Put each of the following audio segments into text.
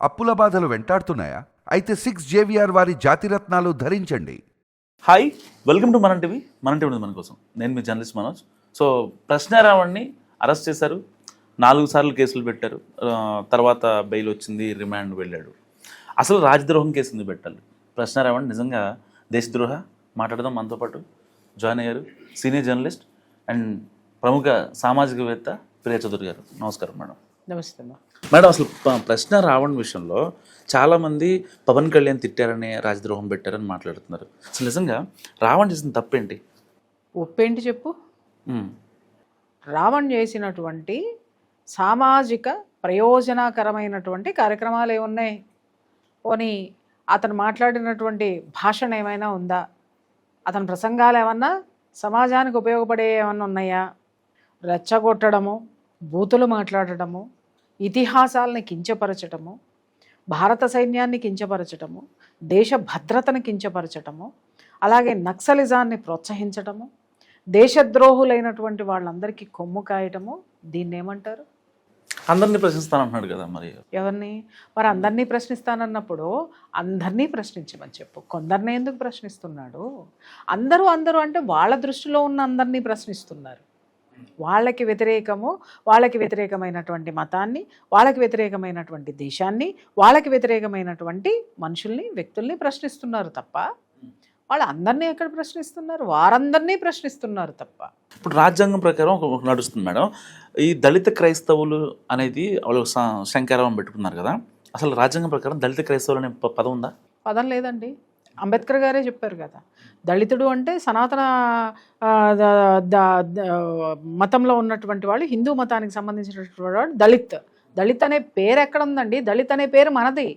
అప్పుల బాధలు వెంటాడుతున్నాయా? అయితే 6 JVR వారి జాతిరత్నాలు ధరించండి. హాయ్, వెల్కమ్ టు మన టీవీ. మన టీవీ మన కోసం నేను మీ జర్నలిస్ట్ మనోజ్. సో ప్రశ్నారావణ్ని అరెస్ట్ చేశారు, 4 సార్లు కేసులు పెట్టారు, తర్వాత బెయిల్ వచ్చింది, రిమాండ్ వెళ్ళాడు. అసలు రాజద్రోహం కేసు ఎందుకు పెట్టాలి? ప్రశ్నారావణ్ నిజంగా దేశద్రోహ? మాట్లాడదాం. మనతో పాటు జాయిన్ అయ్యారు సీనియర్ జర్నలిస్ట్ అండ్ ప్రముఖ సామాజికవేత్త ప్రియా చౌదరి గారు. నమస్కారం మేడం. నమస్తే మేడం, అసలు ప్రశ్నారావణ్ విషయంలో చాలామంది పవన్ కళ్యాణ్ తిట్టారని రాజద్రోహం పెట్టారని మాట్లాడుతున్నారు. అసలు నిజంగా రావణ్ చేసిన తప్పేంటి? ఒప్పేంటి చెప్పు. రావణ్ చేసినటువంటి సామాజిక ప్రయోజనకరమైనటువంటి కార్యక్రమాలు ఏమున్నాయి? పోనీ అతను మాట్లాడినటువంటి భాషణ ఏమైనా ఉందా? అతని ప్రసంగాలు ఏమన్నా సమాజానికి ఉపయోగపడే ఏమన్నా ఉన్నాయా? రెచ్చగొట్టడము, బూతులు మాట్లాడటము, ఇతిహాసాలని కించపరచటము, భారత సైన్యాన్ని కించపరచటము, దేశ భద్రతను కించపరచటము, అలాగే నక్సలిజాన్ని ప్రోత్సహించటము, దేశద్రోహులైనటువంటి వాళ్ళందరికీ కొమ్ము కాయటము, దీన్ని ఏమంటారు? అందరినీ ప్రశ్నిస్తానంటున్నాడు కదా. మరి ఎవరిని? మరి అందరినీ ప్రశ్నిస్తానన్నప్పుడు అందరినీ ప్రశ్నించమని చెప్పు. కొందరిని ఎందుకు ప్రశ్నిస్తున్నాడు? అందరూ అంటే వాళ్ళ దృష్టిలో ఉన్న అందరినీ ప్రశ్నిస్తున్నారు. వాళ్ళకి వ్యతిరేకమైనటువంటి మతాన్ని, వాళ్ళకి వ్యతిరేకమైనటువంటి దేశాన్ని, వాళ్ళకి వ్యతిరేకమైనటువంటి మనుషుల్ని, వ్యక్తుల్ని ప్రశ్నిస్తున్నారు తప్ప వాళ్ళు అందరినీ ఎక్కడ ప్రశ్నిస్తున్నారు? వారందరినీ ప్రశ్నిస్తున్నారు తప్ప. ఇప్పుడు రాజ్యాంగం ప్రకారం ఒక నడుస్తుంది మేడం. ఈ దళిత క్రైస్తవులు అనేది వాళ్ళు శంకారావం పెట్టుకున్నారు కదా. అసలు రాజ్యాంగం ప్రకారం దళిత క్రైస్తవులు అనే పదం ఉందా? పదం లేదండి. అంబేద్కర్ గారే చెప్పారు కదా, దళితుడు అంటే సనాతన మతంలో ఉన్నటువంటి వాళ్ళు, హిందూ మతానికి సంబంధించినటువంటి వాడు దళిత్. దళిత్ అనే పేరు ఎక్కడ ఉందండి? దళిత్ అనే పేరు మనది,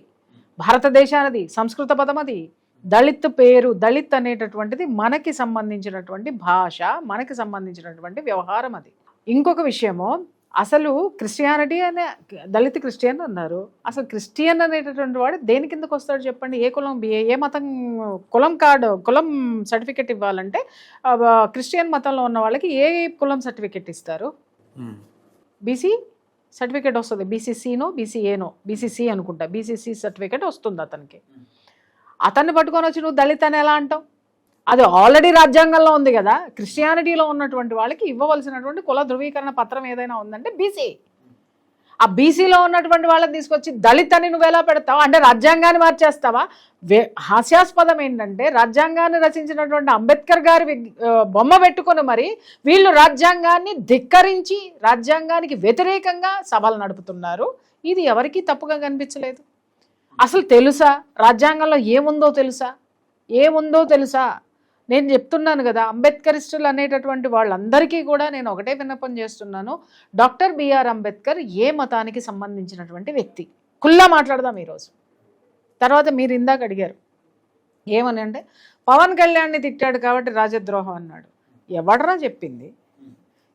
భారతదేశానిది, సంస్కృత పదం అది. దళిత్ పేరు, దళిత్ అనేటటువంటిది మనకి సంబంధించినటువంటి భాష, మనకి సంబంధించినటువంటి వ్యవహారం అది. ఇంకొక విషయము, అసలు క్రిస్టియానిటీ అనే దళిత్ క్రిస్టియన్ అన్నారు. అసలు క్రిస్టియన్ అనేటటువంటి వాడు దేని కిందకు వస్తాడు చెప్పండి? ఏ కులం, ఏ మతం? కులం సర్టిఫికెట్ ఇవ్వాలంటే క్రిస్టియన్ మతంలో ఉన్న వాళ్ళకి ఏ కులం సర్టిఫికెట్ ఇస్తారు? బీసీ సర్టిఫికెట్ వస్తుంది. బీసీసీ అనుకుంటా, బీసీసీ సర్టిఫికెట్ వస్తుంది అతనికి. అతన్ని పట్టుకొని వచ్చి నువ్వు దళిత్ అని ఎలా అంటావు? అది ఆల్రెడీ రాజ్యాంగంలో ఉంది కదా. క్రిస్టియానిటీలో ఉన్నటువంటి వాళ్ళకి ఇవ్వవలసినటువంటి కుల ధృవీకరణ పత్రం ఏదైనా ఉందంటే బీసీ. ఆ బీసీలో ఉన్నటువంటి వాళ్ళని తీసుకొచ్చి దళిత్ అని నువ్వు ఎలా పెడతావు? అంటే రాజ్యాంగాన్ని మార్చేస్తావా? హాస్యాస్పదం ఏంటంటే, రాజ్యాంగాన్ని రచించినటువంటి అంబేద్కర్ గారి బొమ్మ పెట్టుకొని మరి వీళ్ళు రాజ్యాంగాన్ని ధిక్కరించి రాజ్యాంగానికి వ్యతిరేకంగా సభలు నడుపుతున్నారు. ఇది ఎవరికీ తప్పుగా కనిపించలేదు. అసలు తెలుసా రాజ్యాంగంలో ఏముందో తెలుసా? నేను చెప్తున్నాను కదా, అంబేద్కరిస్టులు అనేటటువంటి వాళ్ళందరికీ కూడా నేను ఒకటే విన్నపం చేస్తున్నాను. డాక్టర్ బిఆర్ అంబేద్కర్ ఏ మతానికి సంబంధించినటువంటి వ్యక్తి? కుల్లా మాట్లాడదాం ఈరోజు. తర్వాత మీరు ఇందాక అడిగారు ఏమని అంటే, పవన్ కళ్యాణ్ని తిట్టాడు కాబట్టి రాజద్రోహం అన్నాడు. ఎవడరా చెప్పింది?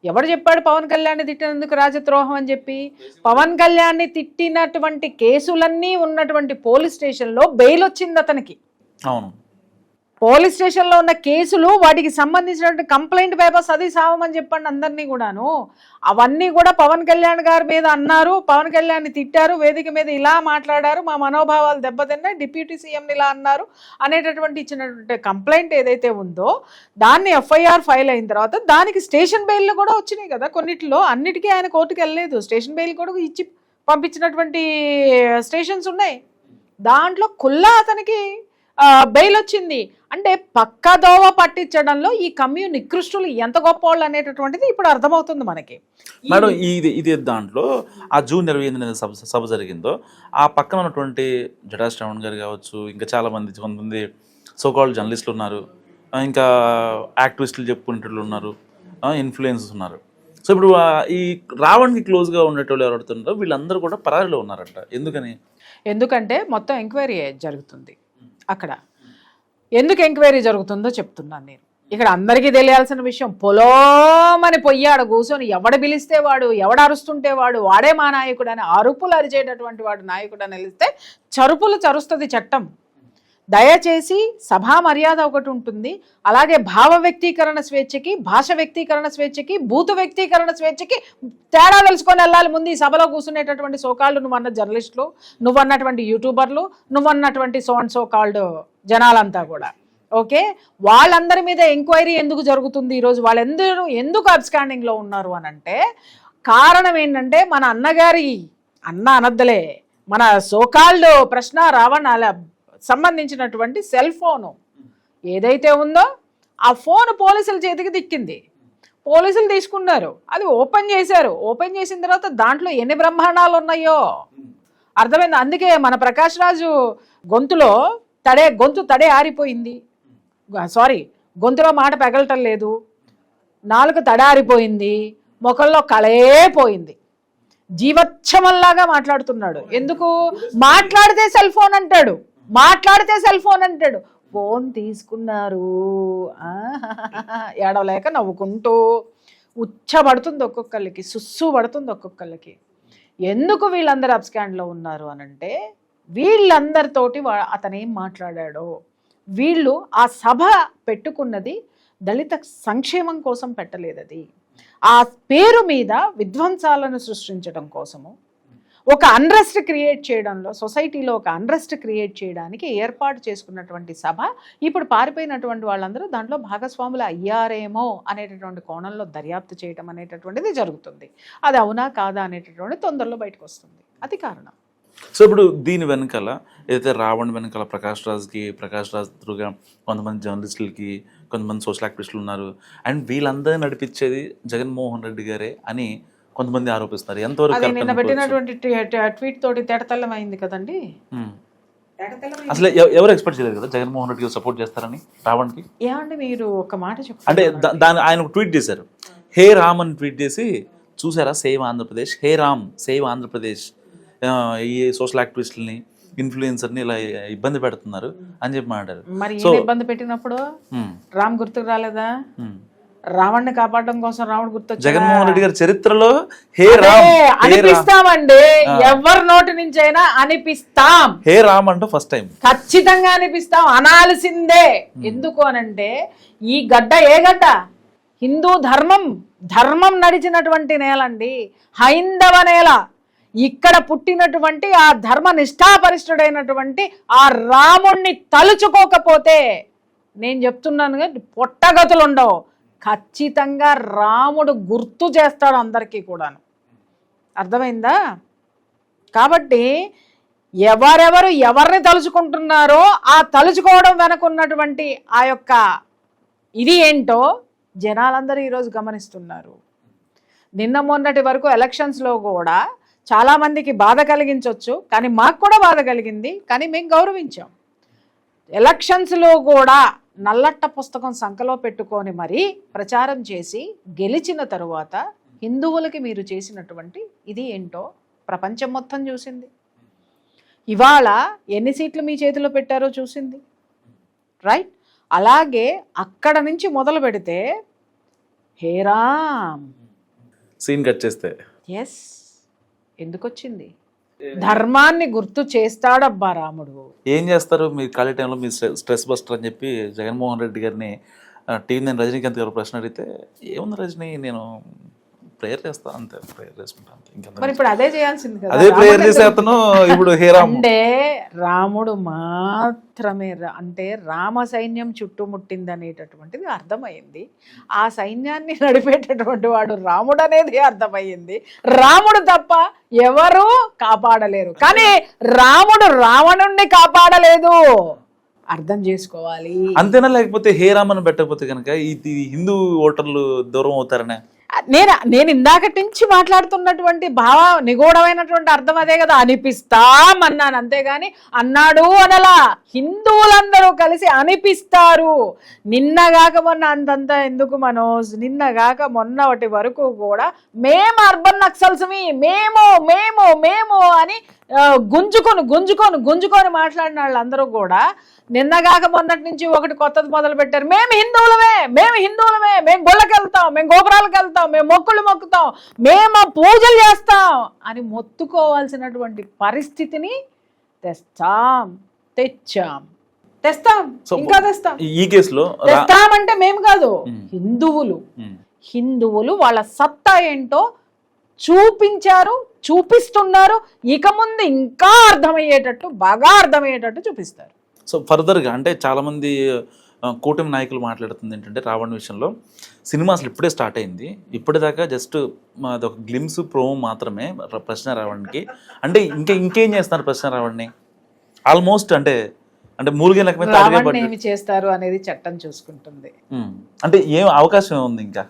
ఎవడు చెప్పాడు పవన్ కళ్యాణ్ని తిట్టినందుకు రాజద్రోహం అని చెప్పి? పవన్ కళ్యాణ్ని తిట్టినటువంటి కేసులన్నీ ఉన్నటువంటి పోలీస్ స్టేషన్లో బెయిల్ వచ్చింది అతనికి. అవును, పోలీస్ స్టేషన్లో ఉన్న కేసులు, వాటికి సంబంధించినటువంటి కంప్లైంట్ పేపర్స్ అది సావమని చెప్పండి అందరినీ కూడాను. అవన్నీ కూడా పవన్ కళ్యాణ్ గారి మీద అన్నారు, పవన్ కళ్యాణ్ని తిట్టారు, వేదిక మీద ఇలా మాట్లాడారు, మా మనోభావాలు దెబ్బతిన్నాయి, డిప్యూటీ సీఎంని ఇలా అన్నారు అనేటటువంటి ఇచ్చినటువంటి కంప్లైంట్ ఏదైతే ఉందో దాన్ని ఎఫ్ఐఆర్ ఫైల్ అయిన తర్వాత దానికి స్టేషన్ బెయిల్లు కూడా వచ్చినాయి కదా. కొన్నిటిలో, అన్నిటికీ ఆయన కోర్టుకు వెళ్ళలేదు, స్టేషన్ బెయిల్ కూడా ఇచ్చి పంపించినటువంటి స్టేషన్స్ ఉన్నాయి. దాంట్లో కుల్లా అతనికి బెయిల్ వచ్చింది. అంటే పక్కదోవ పట్టించడంలో ఈ నికృష్టులు ఎంత గొప్పవాళ్ళు అనేటటువంటిది ఇప్పుడు అర్థమవుతుంది మనకి. మేడం, ఇది దాంట్లో ఆ జూన్ 28 సభ జరిగిందో ఆ పక్కన ఉన్నటువంటి జటా శ్రవణ్ గారు కావచ్చు, ఇంకా కొంతమంది సోకాల్డ్ జర్నలిస్టులు ఉన్నారు, ఇంకా యాక్టివిస్టులు చెప్పుకునేటోళ్ళు ఉన్నారు, ఇన్ఫ్లుయెన్సర్స్ ఉన్నారు. సో ఇప్పుడు ఈ రావణ్కి క్లోజ్గా ఉండేటోళ్ళు ఎవరు అడుగుతున్నారో వీళ్ళందరూ కూడా పరారీలో ఉన్నారట. ఎందుకంటే మొత్తం ఎంక్వైరీ జరుగుతుంది అక్కడ. ఎందుకు ఎంక్వైరీ జరుగుతుందో చెప్తున్నాను నేను. ఇక్కడ అందరికీ తెలియాల్సిన విషయం, పొలోమని పొయ్యాడు కూర్చొని ఎవడ పిలిస్తే వాడు, ఎవడ అరుస్తుంటే వాడే మా నాయకుడు అని అరుపులు అరిచేటటువంటి వాడు నాయకుడు అని వెళ్తే చరుపులు చరుస్తుంది చట్టం. దయచేసి సభా మర్యాద ఒకటి ఉంటుంది, అలాగే భావ వ్యక్తీకరణ స్వేచ్ఛకి, భాష వ్యక్తీకరణ స్వేచ్ఛకి, బూతు వ్యక్తీకరణ స్వేచ్ఛకి తేడా తెలుసుకొని వెళ్ళాలి. ముందు ఈ సభలో కూర్చునేటటువంటి సోకాళ్ళు నువ్వన్న జర్నలిస్టులు, నువ్వన్నటువంటి యూట్యూబర్లు, నువ్వన్నటువంటి సో అండ్ సో కాల్డ్ జనాలంతా కూడా. ఓకే, వాళ్ళందరి మీద ఎంక్వైరీ ఎందుకు జరుగుతుంది ఈరోజు? వాళ్ళందరూ ఎందుకు అబ్స్కాండింగ్లో ఉన్నారు అని అంటే కారణం ఏంటంటే మన అన్నగారి అనద్దలే మన సోకాల్డ్ ప్రశ్న రావణ సంబంధించినటువంటి సెల్ ఫోను ఏదైతే ఉందో ఆ ఫోన్ పోలీసుల చేతికి దిక్కింది. పోలీసులు తీసుకున్నారు, అది ఓపెన్ చేశారు. ఓపెన్ చేసిన తర్వాత దాంట్లో ఎన్ని బ్రహ్మాండాలు ఉన్నాయో అర్థమైంది. అందుకే మన ప్రకాష్ రాజు గొంతు తడే ఆరిపోయింది, సారీ గొంతులో మాట పెగలటం లేదు, నాలుక తడారిపోయింది, ముఖంలో కళే పోయింది, జీవచ్ఛమంలాగా మాట్లాడుతున్నాడు. ఎందుకు? మాట్లాడితే సెల్ ఫోన్ అంటాడు, ఫోన్ తీసుకున్నారు ఏడవలేక నవ్వుకుంటూ ఉచ్చబడుతుంది ఒక్కొక్కళ్ళకి, సుస్సు పడుతుంది ఒక్కొక్కళ్ళకి. ఎందుకు వీళ్ళందరూ అబ్స్కాండ్లో ఉన్నారు అనంటే వీళ్ళందరితోటి అతనేం మాట్లాడాడో. వీళ్ళు ఆ సభ పెట్టుకున్నది దళిత సంక్షేమం కోసం పెట్టలేదు, అది ఆ పేరు మీద విధ్వంసాలను సృష్టించడం కోసము, ఒక అన్రెస్ట్ క్రియేట్ చేయడంలో, సొసైటీలో ఒక అన్రెస్ట్ క్రియేట్ చేయడానికి ఏర్పాటు చేసుకున్నటువంటి సభ ఇప్పుడు పారిపోయినటువంటి వాళ్ళందరూ దాంట్లో భాగస్వాములు అయ్యారేమో అనేటటువంటి కోణంలో దర్యాప్తు చేయడం అనేటటువంటిది జరుగుతుంది. అది అవునా కాదా అనేటటువంటి తొందరలో బయటకు వస్తుంది. అది కారణం. సో ఇప్పుడు దీని వెనకాల ఏదైతే రావణ్ వెనకాల ప్రకాష్ రాజ్ త్రూగా కొంతమంది జర్నలిస్టులకి, కొంతమంది సోషల్ యాక్టివిస్టులు ఉన్నారు, అండ్ వీళ్ళందరినీ నడిపించేది జగన్మోహన్ రెడ్డి గారే అని కొంతమంది ఆరోపిస్తారు. ఎంతవరకు నిన్న పెట్టినటువంటి ట్వీట్ తోటి తేటతెల్లమైంది కదండి. అసలు ఎవరు ఎక్స్పెక్ట్ చేయలేదు కదా జగన్మోహన్ రెడ్డి గారు సపోర్ట్ చేస్తారని రావణ్కి. ఏమండి మీరు ఒక మాట చెప్పండి. అంటే దాని ఆయన ట్వీట్ చేశారు, హే రామ్ అని ట్వీట్ చేసి, చూసారా సేవ్ ఆంధ్రప్రదేశ్, హే రామ్ సేవ్ ఆంధ్రప్రదేశ్, ఈ సోషల్ యాక్టివిస్టులని, ఇన్ఫ్లుయెన్సర్ని ఇలా ఇబ్బంది పెడుతున్నారు అని చెప్పి మాట్లాడారు. మరి ఇబ్బంది పెట్టినప్పుడు రామ్ గుర్తుకు రాలేదా? రావణ్ణి కాపాడడం కోసం రాముడు గుర్తొచ్చాడు. జగన్మోహన్ రెడ్డి గారి చరిత్రలో హే రామ్ అనిపిస్తామండి, ఎవరి నోటి నుంచి అయినా అనిపిస్తాం. హే రామ్ అంటూ ఫస్ట్ టైం ఖచ్చితంగా అనిపిస్తాం, అనాల్సిందే. ఎందుకు అనంటే ఈ గడ్డ ఏ గడ్డ? హిందూ ధర్మం నడిచినటువంటి నేల అండి, హైందవ నేల. ఇక్కడ పుట్టినటువంటి ఆ ధర్మ నిష్ఠాపరిష్ఠుడైనటువంటి ఆ రాముణ్ణి తలుచుకోకపోతే నేను చెప్తున్నాను పొట్టగతులు ఉండవు. ఖచ్చితంగా రాముడు గుర్తు చేస్తాడు అందరికీ కూడాను. అర్థమైందా? కాబట్టి ఎవరెవరు ఎవరిని తలుచుకుంటున్నారో ఆ తలుచుకోవడం వెనకున్నటువంటి ఆ యొక్క ఇది ఏంటో జనాలందరూ ఈరోజు గమనిస్తున్నారు. నిన్న మొన్నటి వరకు ఎలక్షన్స్లో కూడా చాలామందికి బాధ కలిగించవచ్చు, కానీ మాకు కూడా బాధ కలిగింది, కానీ మేము గౌరవించాం. ఎలక్షన్స్లో కూడా నల్లట్ట పుస్తకం సంకలో పెట్టుకొని మరీ ప్రచారం చేసి గెలిచిన తరువాత హిందువులకి మీరు చేసినటువంటి ఇది ఏంటో ప్రపంచం మొత్తం చూసింది. ఇవాళ ఎన్ని సీట్లు మీ చేతిలో పెట్టారో చూసింది, రైట్? అలాగే అక్కడ నుంచి మొదలు పెడితే హే రామ్ సీన్ కట్ చేస్తే ఎస్ ఎందుకు వచ్చింది? ధర్మాన్ని గుర్తు చేస్తాడబ్బా రాముడు. ఏం చేస్తారు మీరు ఖాళీ టైంలో? మీ స్ట్రెస్ బస్టర్ అని చెప్పి జగన్మోహన్ రెడ్డి గారిని టీవీ నేను రజనీకాంత్ గారు ప్రశ్న అడిగితే, ఏముంది రజనీ, నేను ప్రేయర్ చేస్తా అంతే, ప్రేయర్ చేసుకుంటాను. మరి ఇప్పుడు అదే చేయాల్సింది కదా, అదే ప్రేయర్ చేసే అతను ఇప్పుడు హే రామ్ అంటే రాముడు మాత్రమే, అంటే రామ సైన్యం చుట్టుముట్టింది అనేటటువంటిది అర్థమైంది. ఆ సైన్యాన్ని నడిపేటటువంటి వాడు రాముడు అనేది అర్థమయ్యింది. రాముడు తప్ప ఎవరు కాపాడలేరు, కానీ రాముడు రావణుణ్ణి కాపాడలేదు. అర్థం చేసుకోవాలి అంతేనా? లేకపోతే హే రామ్ అని పెట్టకపోతే కనుక ఇది హిందూ ఓటర్లు దూరం అవుతారనే నేను ఇందాకటి నుంచి మాట్లాడుతున్నటువంటి నిగూఢమైనటువంటి అర్థం అదే కదా. అనిపిస్తామన్నాను, అంతేగాని అన్నాడు అనలా. హిందువులందరూ కలిసి అనిపిస్తారు. నిన్నగాక మొన్న అంతంతా ఎందుకు మనోజ్, నిన్నగాక మొన్నటి వరకు కూడా మేము అర్బన్ నక్సల్స్మి, మేము మేము మేము అని గుంజుకొని మాట్లాడిన వాళ్ళందరూ కూడా నిన్నగాక మొన్నటి నుంచి ఒకటి కొత్తది మొదలు పెట్టారు. మేము హిందువులమే, మేము గుళ్ళకి వెళ్తాం, మేము గోపురాలకు వెళ్తాం, మేము మొక్కులు మొక్కుతాం, మేము పూజలు చేస్తాం అని మొత్తుకోవాల్సినటువంటి పరిస్థితిని తెచ్చాం. తెస్తాం, So, ఇంకా తెస్తాం. ఈ కేసులో తెస్తామంటే మేము కాదు, హిందువులు వాళ్ళ సత్తా ఏంటో చూపించారు, చూపిస్తున్నారు. ఇక ముందు ఇంకా అర్థమయ్యేటట్టు, బాగా అర్థమయ్యేటట్టు చూపిస్తారు. సో ఫర్దర్గా అంటే చాలామంది కూటమి నాయకులు మాట్లాడుతుంది ఏంటంటే రావణ్ విషయంలో సినిమా అసలు ఇప్పుడే స్టార్ట్ అయింది, ఇప్పటిదాకా జస్ట్ అదొక గ్లిమ్స్ ప్రోమో మాత్రమే ప్రశ్న రావణ్కి. అంటే ఇంకేం చేస్తున్నారు ప్రశ్న రావణ్ని? ఆల్మోస్ట్ అంటే మూలిగే రావణ్ ఏమి చేస్తారు అనేది చట్టం చూసుకుంటుంది. అంటే ఏం అవకాశం ఉంది ఇంకా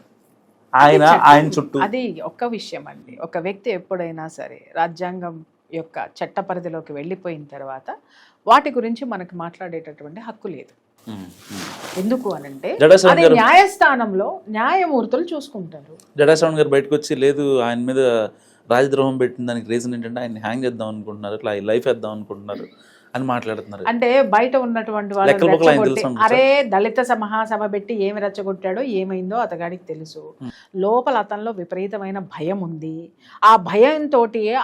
ఆయన చుట్టూ? అది ఒక్క విషయం అండి. ఒక వ్యక్తి ఎప్పుడైనా సరే రాజ్యాంగం యొక్క చట్ట పరిధిలోకి వెళ్ళిపోయిన తర్వాత వాటి గురించి మనకు మాట్లాడేటటువంటి హక్కు లేదు. ఎందుకు అనంటే అది న్యాయస్థానంలో న్యాయమూర్తులు చూసుకుంటారు. జడాశ్రవణ్ గారు బయటకు వచ్చి లేదు ఆయన మీద రాజద్రోహం పెట్టిన దానికి రీజన్ ఏంటంటే ఆయన హ్యాంగ్ చేద్దాం అనుకుంటున్నారు, ఇట్లా లైఫ్ వేద్దాం అనుకుంటున్నారు అని మాట్లాడుతున్నారు. అంటే బయట ఉన్నటువంటి వాళ్ళు అరే దళిత మహాసభ పెట్టి ఏమి రెచ్చగొట్టాడో ఏమైందో అతగాడికి తెలుసు. లోపల అతనిలో విపరీతమైన భయం ఉంది. ఆ భయంతో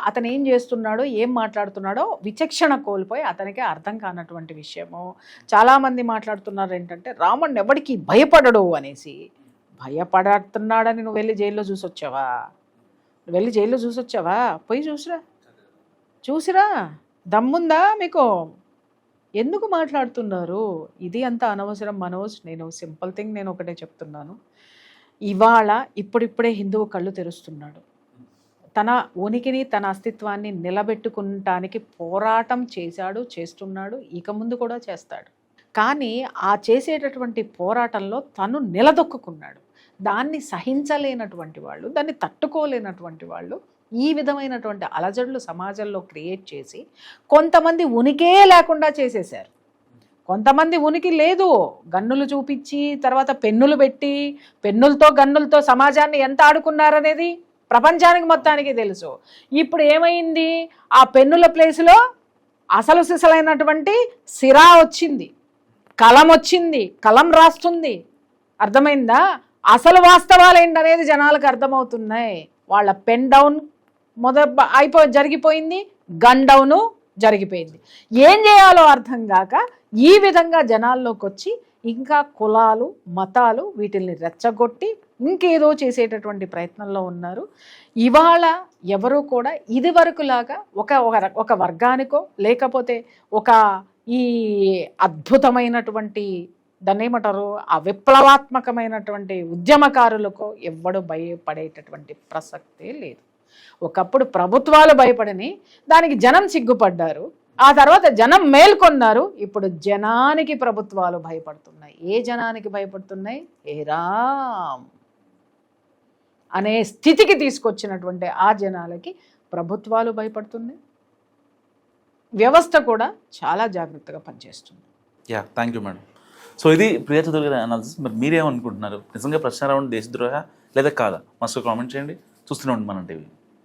అతను ఏం చేస్తున్నాడో ఏం మాట్లాడుతున్నాడో విచక్షణ కోల్పోయి అతనికి అర్థం కానటువంటి విషయము. చాలామంది మాట్లాడుతున్నారు ఏంటంటే రావణ్ ఎవడికి భయపడడు అనేసి. భయపడుతున్నాడని నువ్వు వెళ్ళి జైల్లో చూసొచ్చావా? పోయి చూసిరా దమ్ముందా మీకు? ఎందుకు మాట్లాడుతున్నారు? ఇది అంత అనవసరం మనోజ్. నేను సింపుల్ థింగ్ నేను ఒకటే చెప్తున్నాను. ఇవాళ ఇప్పుడిప్పుడే హిందువు కళ్ళు తెరుస్తున్నాడు. తన ఉనికిని తన అస్తిత్వాన్ని నిలబెట్టుకుంటానికి పోరాటం చేస్తున్నాడు, ఇక ముందు కూడా చేస్తాడు. కానీ ఆ చేసేటటువంటి పోరాటంలో తను నిలదొక్కున్నాడు. దాన్ని సహించలేనటువంటి వాళ్ళు, దాన్ని తట్టుకోలేనటువంటి వాళ్ళు ఈ విధమైనటువంటి అలజడులు సమాజంలో క్రియేట్ చేసి కొంతమంది ఉనికే లేకుండా చేసేశారు. కొంతమంది ఉనికి లేదు, గన్నులు చూపించి తర్వాత పెన్నులు పెట్టి గన్నులతో సమాజాన్ని ఎంత ఆడుకున్నారనేది ప్రపంచానికి మొత్తానికి తెలుసు. ఇప్పుడు ఏమైంది? ఆ పెన్నుల ప్లేస్లో అసలు సిసలైనటువంటి సిరా వచ్చింది, కలం వచ్చింది, కలం రాస్తుంది. అర్థమైందా? అసలు వాస్తవాలు ఏంటనేది జనాలకు అర్థమవుతున్నాయి. వాళ్ళ పెన్ డౌన్ జరిగిపోయింది, గన్ డౌను జరిగిపోయింది. ఏం చేయాలో అర్థం కాక ఈ విధంగా జనాల్లోకి వచ్చి ఇంకా కులాలు మతాలు వీటిల్ని రెచ్చగొట్టి ఇంకేదో చేసేటటువంటి ప్రయత్నంలో ఉన్నారు. ఇవాళ ఎవరు కూడా ఇది వరకులాగా ఒక వర్గానికో లేకపోతే ఒక ఈ అద్భుతమైనటువంటి దాన్ని ఏమంటారు ఆ విప్లవాత్మకమైనటువంటి ఉద్యమకారులకో ఎవ్వడు భయపడేటటువంటి ప్రసక్తే లేదు. ఒకప్పుడు ప్రభుత్వాలు భయపడని దానికి జనం సిగ్గుపడ్డారు, ఆ తర్వాత జనం మేల్కొన్నారు. ఇప్పుడు జనానికి ప్రభుత్వాలు భయపడుతున్నాయి. ఏ జనానికి భయపడుతున్నాయి? ఏ రామ్ అనే స్థితికి తీసుకొచ్చినటువంటి ఆ జనాలకి ప్రభుత్వాలు భయపడుతున్నాయి. వ్యవస్థ కూడా చాలా జాగ్రత్తగా పనిచేస్తుంది. Thank you madam. సో ఇది ప్రియా చౌదరి గారి అనాలిసిస్. మరి మీరేమనుకుంటున్నారు? నిజంగా ప్రశ్న రావణ్ దేశద్రోహ లేదా కాదా? మస్తు కామెంట్ చేయండి. చూస్తూనే ఉండి మన టీవీ.